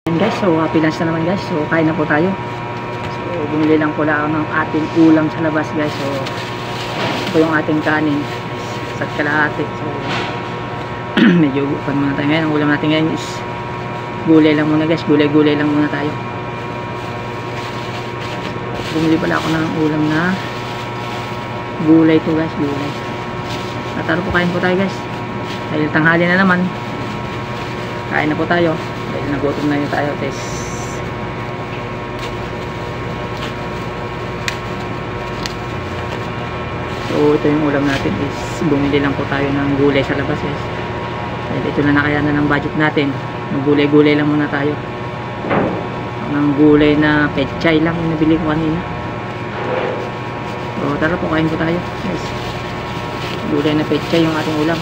Ayan guys, so happy lunch na naman guys. So kain na po tayo. So bumili lang po lang ng ating ulam sa labas guys. So ito yung ating kanin sa kalahati. So medyo upan muna tayo ngayon. Ang ulam natin ngayon is gulay lang muna guys. Gulay lang muna tayo. Bumili pala ako ng ulam na gulay to guys. Gulay. Nataro po, kain po tayo guys. Dahil tanghali na naman, kain na po tayo. Dahil nagutom na yun tayo guys. So ito yung ulam natin is bumili lang po tayo ng gulay sa labas guys. Dahil ito na nakayanan ng budget natin. Gulay lang muna tayo. Ng gulay na pechay lang yung nabili ko kanina. So tara po, kain po tayo guys. Gulay na pechay yung ating ulam.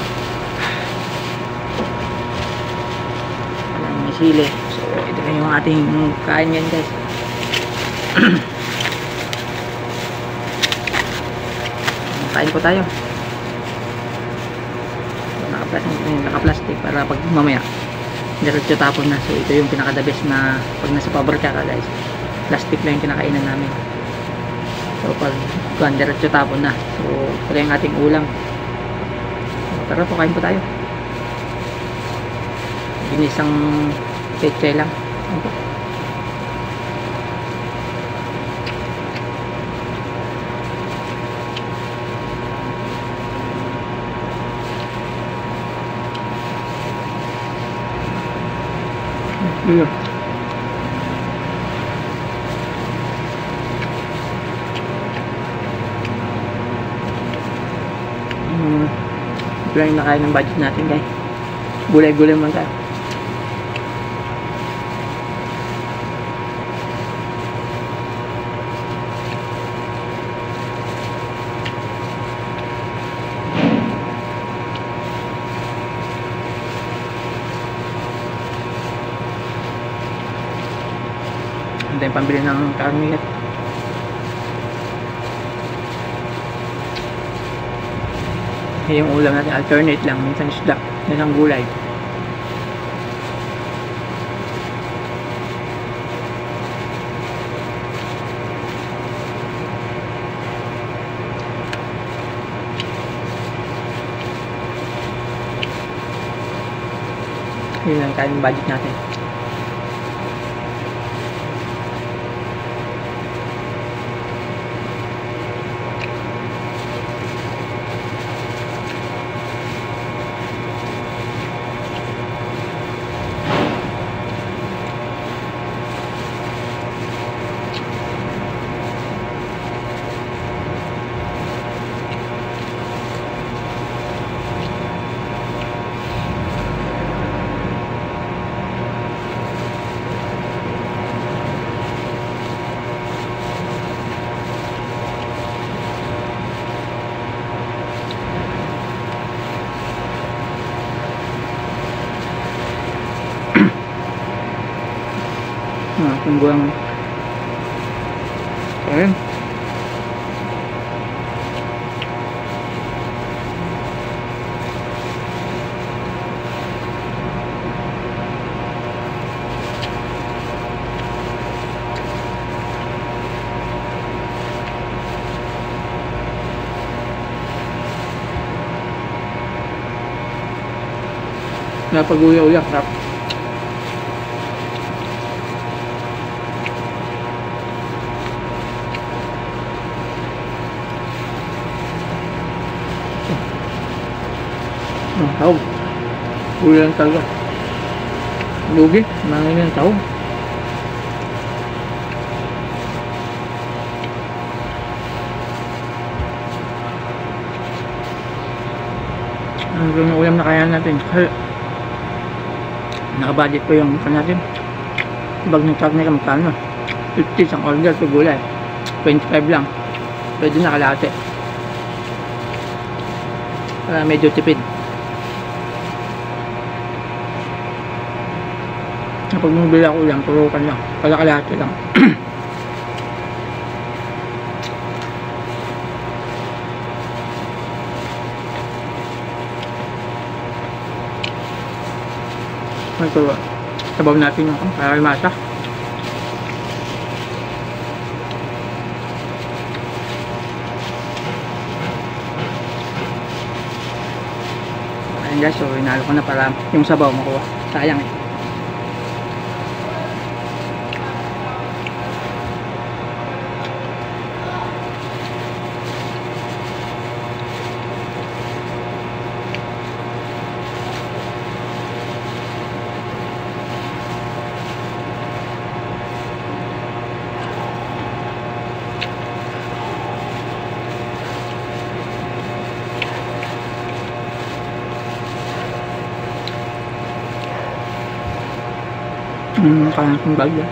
May sili. So ito na yung ating kain ngayon guys. Kain po tayo. Naka-plastic para pag mamaya diretso tapon na. So ito yung pinaka the best na pag nasa pabrika ka guys, plastic lang yung kinakainan namin. So pag diretso tapon na. So ito yung ating ulam. So, tara po, kain po tayo. Ginisang pechay lang. Yeah. Ito lang yung nakain ng budget natin guys. Gulay man tayo. Hindi yung pambili ng karne. Yung ulam natin alternate lang, minsan isda, minsan gulay. Yun lang kayang budget natin. Tungguang ayun. Napag-uya-uya crap. Tawag ulan talaga, lugi mangin yung tawag. Yung ulam na kaya natin kasi nakabudget po yung natin. Bag ng karne ka magkano, 50 isang order sa gulay, 25 lang, pwede na kalahati. Medyo tipid. Kapag bumibili ako ulam, turukan lang, kalahati lang. Ito, sabaw natin yung para masa. Ayan guys, so inalo ko na para yung sabaw makuha. Sayang eh. Kaya kong bagay.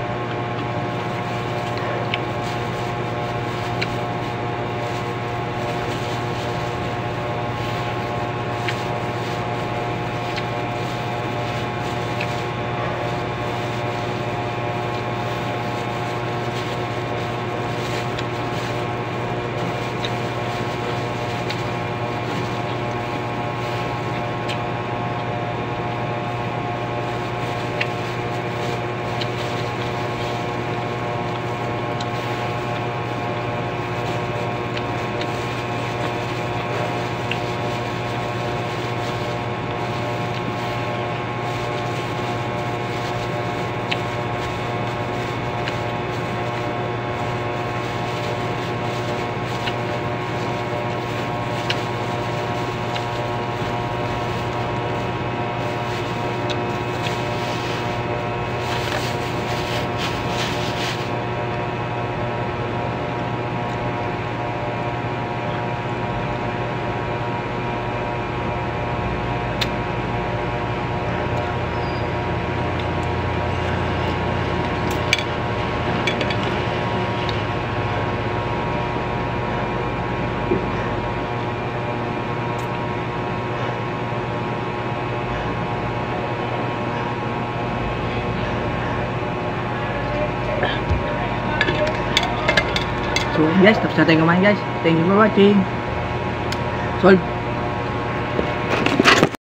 So guys, tapos na tayo kumain guys. Thank you for watching. Solve.